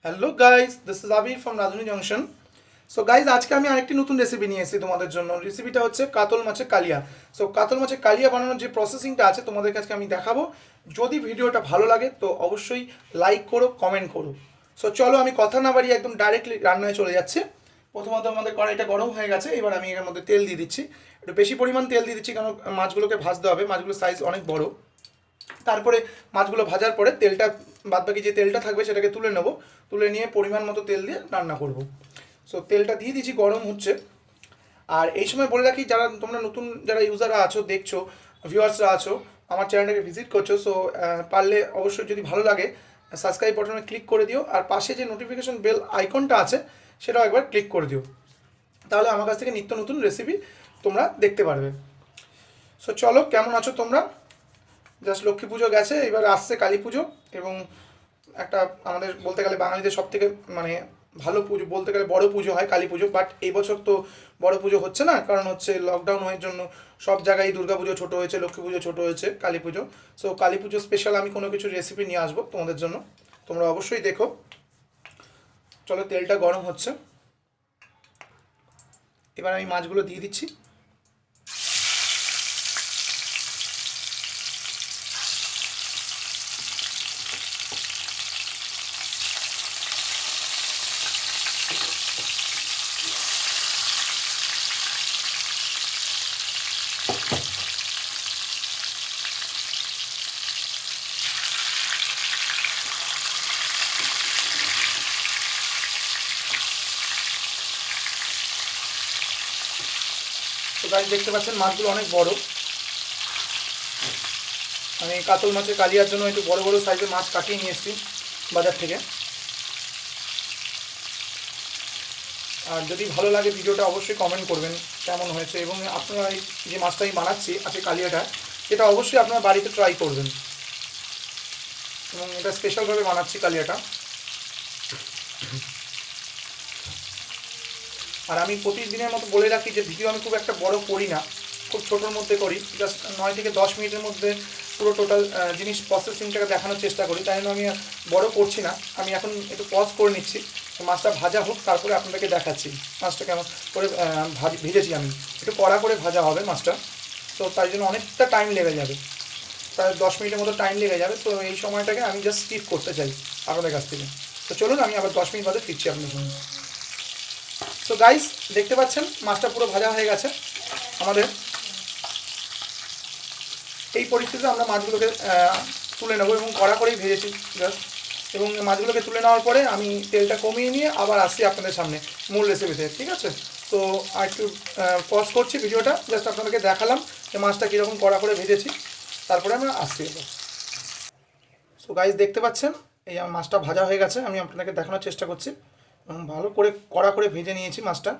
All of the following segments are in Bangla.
Hello guys, this is Abir from Radhuni junction. So guys, আজকে আমি আরেকটি নতুন রেসিপি নিয়ে এসেছি তোমাদের জন্য। রেসিপিটা হচ্ছে কাতল মাছের কালিয়া। সো কাতল মাছের কালিয়া বানানোর যে প্রসেসিংটা আছে তোমাদের কাছে আমি দেখাবো। যদি ভিডিওটা ভালো লাগে তো অবশ্যই লাইক করো, কমেন্ট করো। সো চলো, আমি কথা না বাড়িয়ে একদম ডাইরেক্টলি রান্নায় চলে যাচ্ছে। প্রথমত আমাদের কড়াইটা গরম হয়ে গেছে, এবার আমি এর মধ্যে তেল দিয়ে দিচ্ছি। একটু বেশি পরিমাণ তেল দিয়ে দিচ্ছি, কারণ মাছগুলোকে ভাজতে হবে। মাছগুলোর সাইজ অনেক বড়। তারপরে মাছগুলো ভাজার পরে তেলটা, বাদবাকি যে তেলটা থাকবে সেটাকে তুলে নেব। তুলে নিয়ে পরিমাণ মতো তেল দিয়ে রান্না করব। সো তেলটা দিয়ে দিয়েছি, গরম হচ্ছে। আর এই সময় বলে রাখি, যারা তোমরা নতুন যারা ইউজাররা আছো, দেখছো, ভিউয়ার্সরা আছো, আমার চ্যানেলটাকে ভিজিট করছো, সো পারলে অবশ্যই যদি ভালো লাগে সাবস্ক্রাইব বাটনে ক্লিক করে দিও। আর পাশে যে নোটিফিকেশন বেল আইকনটা আছে সেটাও একবার ক্লিক করে দিও। তাহলে আমার কাছ থেকে নিত্য নতুন রেসিপি তোমরা দেখতে পারবে। সো চলো, কেমন আছো তোমরা? জাস্ট লক্ষ্মী পুজো গেছে, এবার আসছে কালী পুজো। এবং একটা আমাদের বলতে গেলে বাঙালিদের সব থেকে মানে ভালো পুজো, বলতে গেলে বড় পুজো হয় কালী পুজো। বাট এই বছর তো বড় পুজো হচ্ছে না, কারণ হচ্ছে লকডাউন হওয়ার জন্য সব জায়গায় দুর্গা পুজো ছোটো হয়েছে, লক্ষ্মী পুজো ছোটো হয়েছে, কালী পুজো। সো কালী পুজো স্পেশাল আমি কোনো কিছু রেসিপি নিয়ে আসবো তোমাদের জন্য, তোমরা অবশ্যই দেখো। চলো, তেলটা গরম হচ্ছে, এবার আমি মাছগুলো দিয়ে দিচ্ছি। তো গাইস, দেখতে পাচ্ছেন মাছগুলো অনেক বড়। আমি কাতল মাছের কালিয়ার জন্য একটু বড় বড় সাইজের মাছ কাটিয়ে নিয়ে এসেছি বাজার থেকে। আর যদি ভালো লাগে ভিডিওটা অবশ্যই কমেন্ট করবেন কেমন হয়েছে, এবং আপনারা এই যে মাছটা আমি বানাচ্ছি আজকে কালিয়াটা, এটা অবশ্যই আপনারা বাড়িতে ট্রাই করবেন। এবং এটা স্পেশালভাবে বানাচ্ছি কালিয়াটা। আর আমি প্রতিদিনের মতো বলে রাখি যে ভিডিও আমি খুব একটা বড় করি না, খুব ছোটোর মধ্যে করি। জাস্ট 9 থেকে 10 মিনিটের মধ্যে পুরো টোটাল জিনিস প্রসেসিংটাকে দেখানোর চেষ্টা করি। তাই জন্য আমি বড় করছি না। আমি এখন একটু পজ করে নিচ্ছি, মাছটা ভাজা হোক, তারপরে আপনাদেরকে দেখাচ্ছি মাছটা কেমন করে ভেজেছি আমি। একটু কড়া করে ভাজা হবে মাছটা, তো তাই জন্য অনেকটা টাইম লেগে যাবে, প্রায় 10 মিনিটের মতো টাইম লেগে যাবে। তো এই সময়টাকে আমি জাস্ট স্কিপ করতে চাই আপনাদের কাছ থেকে। তো চলুন, আমি আবার 10 মিনিট বাদে ফিরছি আপনাদের সঙ্গে। তো গাইস, দেখতে পাচ্ছেন মাছটা পুরো ভাজা হয়ে গেছে আমাদের। এই পরিস্থিতিতে আমরা মাছগুলোকে তুলে নেবো, এবং কড়া করেই ভেজেছি জাস্ট। এবং মাছগুলোকে তুলে নেওয়ার পরে আমি তেলটা কমিয়ে নিয়ে আবার আসছি আপনাদের সামনে মূল রেসিপিতে, ঠিক আছে? তো আর একটু পজ করছি ভিডিওটা, জাস্ট আপনাদেরকে দেখালাম যে মাছটা কীরকম কড়া করে ভেজেছি, তারপরে আমরা আসছি এবার। সো গাইস, দেখতে পাচ্ছেন এই আমার মাছটা ভাজা হয়ে গেছে, আমি আপনাদেরকে দেখানোর চেষ্টা করছি। এবং ভালো করে কড়া করে ভেজে নিয়েছি মাছটা।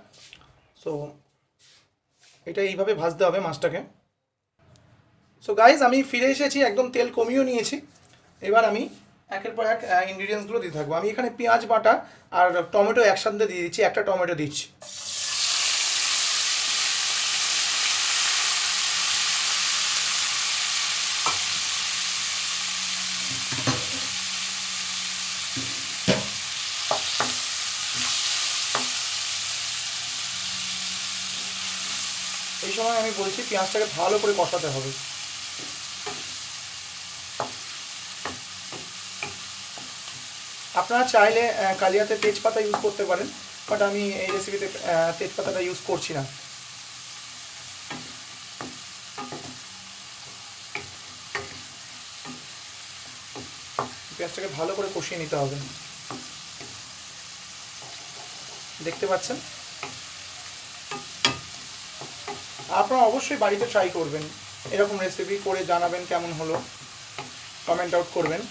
সো এটা এইভাবে ভাজতে হবে মাছটাকে। সো গাইজ, আমি ফিরে এসেছি, একদম তেল কমিয়েও নিয়েছি। এবার আমি একের পর এক ইনগ্রিডিয়েন্টসগুলো দিতে থাকবো। আমি এখানে পেঁয়াজ বাটা আর টমেটো একসাথে দিয়ে দিচ্ছি, একটা টমেটো দিচ্ছি। এই সময় আমি বলছি পেঁয়াজটাকে ভালো করে কষাতে হবে। আপনারা চাইলে কালিয়াতে তেজপাতা ইউজ করতে পারেন, বাট আমি এই রেসিপিতে তেজপাতাটা ইউজ করছি না। পেঁয়াজটাকে ভালো করে কষিয়ে নিতে হবে, দেখতে পাচ্ছেন। আপনারা অবশ্যই বাড়িতে ট্রাই করবেন, এরকম রেসিপি করে জানাবেন কেমন হলো, কমেন্ট আউট করবেন।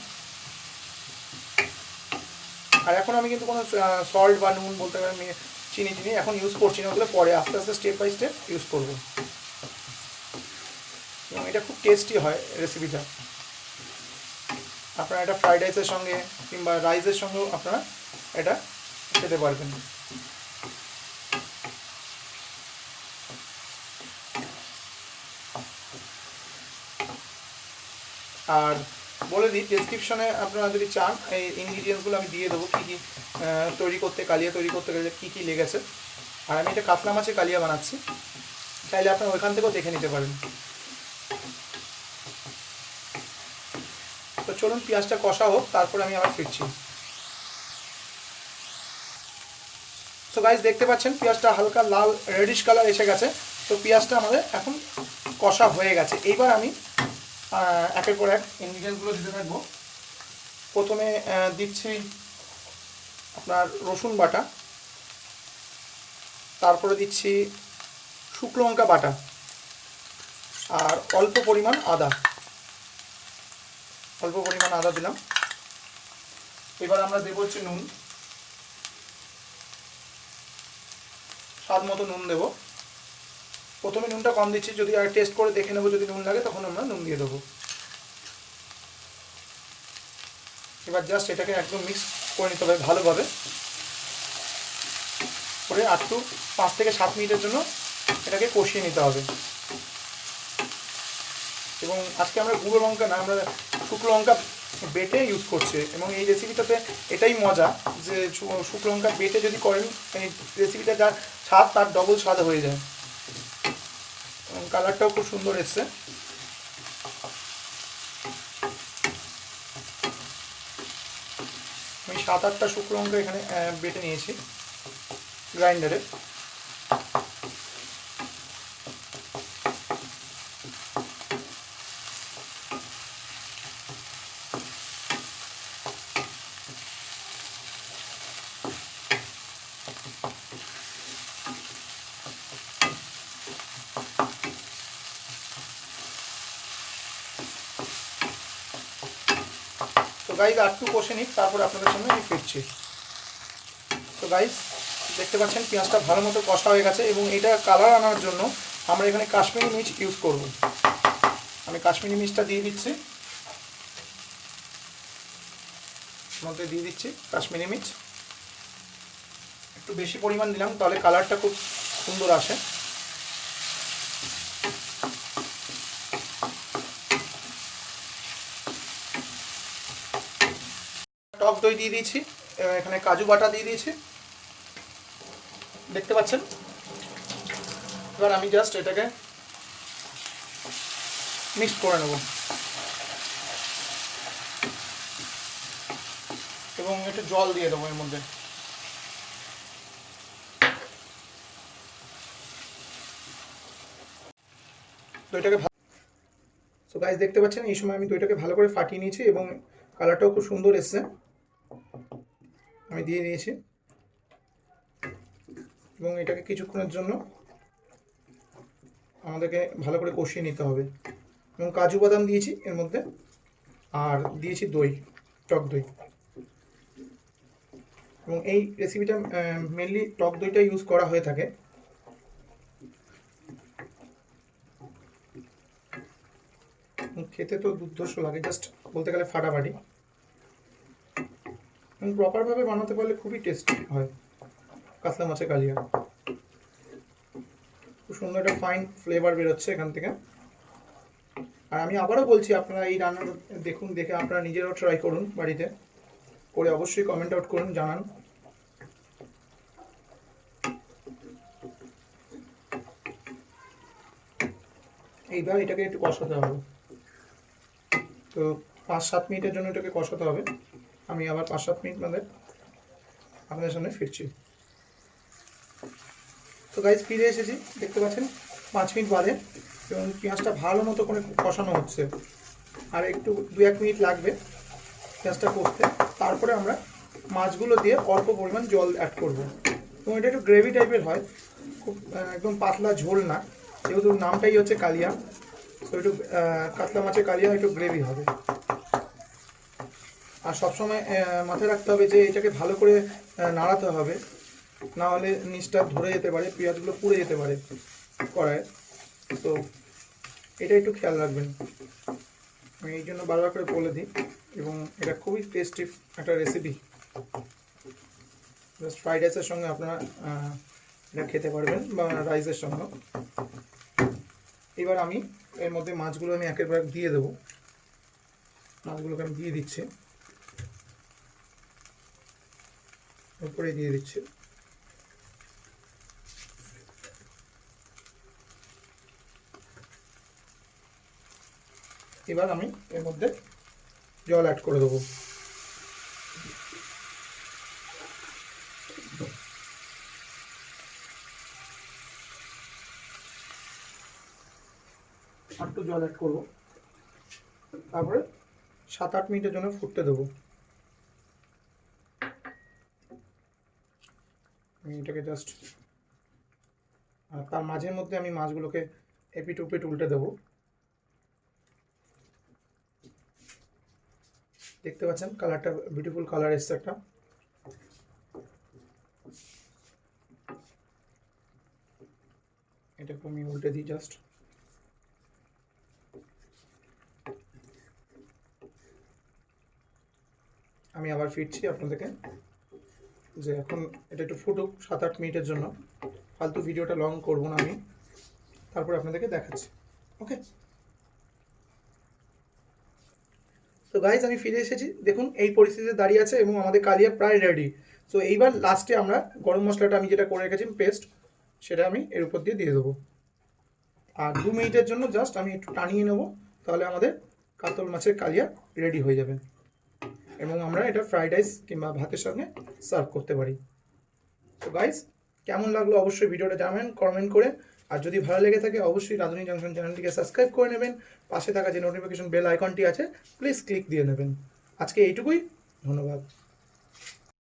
আর এখন আমি কিন্তু কোনো সল্ট বা নুন বলতে পারেন চিনি চিনি এখন ইউজ করছি না, ওগুলো পরে আস্তে আস্তে স্টেপ বাই স্টেপ ইউজ করবো। এবং এটা খুব টেস্টি হয় রেসিপিটা। আপনারা এটা ফ্রাইড রাইসের সঙ্গে কিংবা রাইসের সঙ্গেও আপনারা এটা খেতে পারবেন। আর বলে দিই, ডেসক্রিপশনে আপনারা যদি চান এই ইনগ্রিডিয়েন্টসগুলো আমি দিয়ে দেবো, কী কী তৈরি করতে, কালিয়া তৈরি করতে গেলে কী কী লেগেছে। আর আমি এটা কাতলা মাছের কালিয়া বানাচ্ছি, চাইলে আপনারা ওইখান থেকেও দেখে নিতে পারেন। তো চলুন পেঁয়াজটা কষা হোক, তারপরে আমি আবার ফিরছি। তো গাইস দেখতে পাচ্ছেন পেঁয়াজটা হালকা লাল রেডিশ কালার এসে গেছে। তো পেঁয়াজটা আমাদের এখন কষা হয়ে গেছে। এইবার আমি একের পর এক ইনগ্রিডিয়েন্টসগুলো দিতে থাকবো। প্রথমে দিচ্ছি আপনার রসুন বাটা, তারপরে দিচ্ছি শুকনো লঙ্কা বাটা, আর অল্প পরিমাণ আদা, দিলাম। এবার আমরা দেবো হচ্ছে নুন, স্বাদ মতো নুন দেবো। প্রথমে নুনটা কম দিচ্ছি, যদি আর টেস্ট করে দেখে নেবো, যদি নুন লাগে তখন আমরা নুন দিয়ে দেবো। এবার জাস্ট এটাকে একদম মিক্স করে নিতে হবে ভালোভাবে করে, একটু 5 থেকে 7 মিনিটের জন্য এটাকে কষিয়ে নিতে হবে। এবং আজকে আমরা গুঁড়ো লঙ্কা না, আমরা শুকনো লঙ্কা বেটে ইউজ করছি। এবং এই রেসিপিটাতে এটাই মজা যে শুকনো লঙ্কা বেটে যদি করেন, এই রেসিপিটা যা স্বাদ তার ডবল স্বাদ হয়ে যায়। কালারটাও খুব সুন্দর এসছে। আমি 7-8টা শুকনো লঙ্কা এখানে বেটে নিয়েছি গ্রাইন্ডারে। তো গাইজ একটু কষে নিই, তারপর আপনাদের সামনে আমি ফিরছি। তো গাইজ দেখতে পাচ্ছেন পেঁয়াজটা ভালো মতো কষা হয়ে গেছে। এবং এটা কালার আনার জন্য আমরা এখানে কাশ্মীরি মির্চ ইউজ করব। আমি কাশ্মীরি মির্চটা দিয়ে দিচ্ছি, মধ্যে দিয়ে দিচ্ছি কাশ্মীরি মির্চ। একটু বেশি পরিমাণ দিলাম, তাহলে কালারটা খুব সুন্দর আসে। টক দই দিয়ে দিয়েছি, এখানে কাজু বাটা দিয়ে দিয়েছি, দেখতে পাচ্ছেন। এবার আমি জাস্ট এটাকে মিক্স করে নেব এবং একটু জল দিয়ে দেবো এর মধ্যে। দইটাকে সো গাইস দেখতে পাচ্ছেন এই সময় আমি দইটাকে ভালো করে ফাটিয়ে নিয়েছি এবং কালারটাও খুব সুন্দর এসছে। আমি দিয়ে দিয়েছি এবং এটাকে কিছুক্ষণের জন্য আমাদেরকে ভালো করে কষিয়ে নিতে হবে। এবং কাজু বাদাম দিয়েছি এর মধ্যে, আর দিয়েছি দই, টক দই। এবং এই রেসিপিটা মেনলি টক দইটা ইউজ করা হয়ে থাকে। খেতে তো দুর্ধর্ষ লাগে, জাস্ট বলতে গেলে ফাটাফাটি। এবং প্রপারভাবে বানাতে পারলে খুবই টেস্টি হয় কাতলা মাছের কালিয়া। খুব সুন্দর একটা ফাইন ফ্লেভার বেরোচ্ছে এখান থেকে। আর আমি আবারও বলছি, আপনারা এই রান্নাটা দেখুন, দেখে আপনারা নিজেরাও ট্রাই করুন বাড়িতে, করে অবশ্যই কমেন্ট আউট করুন, জানান। এইবার এটাকে একটু কষাতে হবে। তো 5-7 মিনিটের জন্য এটাকে কষাতে হবে। আমি আবার 5-7 মিনিট বাদে আপনাদের সামনে ফিরছি। তো গাইজ ফিরে এসেছি, দেখতে পাচ্ছেন 5 মিনিট বাদে, এবং পেঁয়াজটা ভালো মতো করে কষানো হচ্ছে। আর একটু 2-1 মিনিট লাগবে পেঁয়াজটা কষতে। তারপরে আমরা মাছগুলো দিয়ে অল্প পরিমাণ জল অ্যাড করব। এবং এটা একটু গ্রেভি টাইপের হয়, খুব একদম পাতলা ঝোল না, যেহেতু নামটাই হচ্ছে কালিয়া। তো একটু কাতলা মাছের কালিয়া একটু গ্রেভি হবে। আর সবসময় মাথায় রাখতে হবে যে এটাকে ভালো করে নাড়াতে হবে, না হলে নিচটা ধরে যেতে পারে, পেঁয়াজগুলো পুড়ে যেতে পারে কড়াইয়ে। তো এটা একটু খেয়াল রাখবেন, আমি এই জন্য বারবার করে বলে দিই। এবং এটা খুবই টেস্টি একটা রেসিপি, জাস্ট ফ্রাইড রাইসের সঙ্গে আপনারা এটা খেতে পারবেন, বা রাইসের সঙ্গে। এবার আমি এর মধ্যে মাছগুলো আমি একের পর এক দিয়ে দেবো। মাছগুলোকে আমি দিয়ে দিচ্ছি, উপরে দিয়ে দিচ্ছি। এবার আমি এর মধ্যে জল অ্যাড করে দেবো। একটু জল অ্যাড করবো, তারপরে 7-8 মিনিটের জন্য ফুটতে দেবো। আমি এটাকে জাস্ট, আর তার মাঝের মধ্যে আমি মাছগুলোকে এপিট ওপিট উল্টে দেবো। দেখতে পাচ্ছেন কালারটা, বিউটিফুল কালার এসছে একটা। এটাকে আমি উল্টে দিই জাস্ট। আমি আবার ফিরছি আপনাদেরকে, যে এখন এটা একটু ফুটুক 7-8 মিনিটের জন্য, ফালতু ভিডিওটা লং করব না আমি, তারপর আপনাদেরকে দেখাচ্ছি। ওকে, তো গাইজ আমি ফিরে এসেছি, দেখুন এই পরিস্থিতিতে দাঁড়িয়ে আছে এবং আমাদের কালিয়া প্রায় রেডি। সো এইবার লাস্টে আমরা গরম মশলাটা আমি যেটা করে রেখেছি পেস্ট, সেটা আমি এর উপর দিয়ে দেবো। আর 2 মিনিটের জন্য জাস্ট আমি একটু টানিয়ে নেব, তাহলে আমাদের কাতল মাছের কালিয়া রেডি হয়ে যাবে এবং আমরা এটা ফ্রাইড রাইস কিংবা ভাতের সঙ্গে সার্ভ করতে পারি। তো গাইজ কেমন লাগলো অবশ্যই ভিডিওটা জানাবেন কমেন্ট করে, আর যদি ভালো লেগে থাকে অবশ্যই রাঁধুনি জংশন চ্যানেলটিকে সাবস্ক্রাইব করে নেবেন, পাশে থাকা যে নোটিফিকেশন বেল আইকনটি আছে প্লিজ ক্লিক দিয়ে নেবেন। আজকে এইটুকুই, ধন্যবাদ।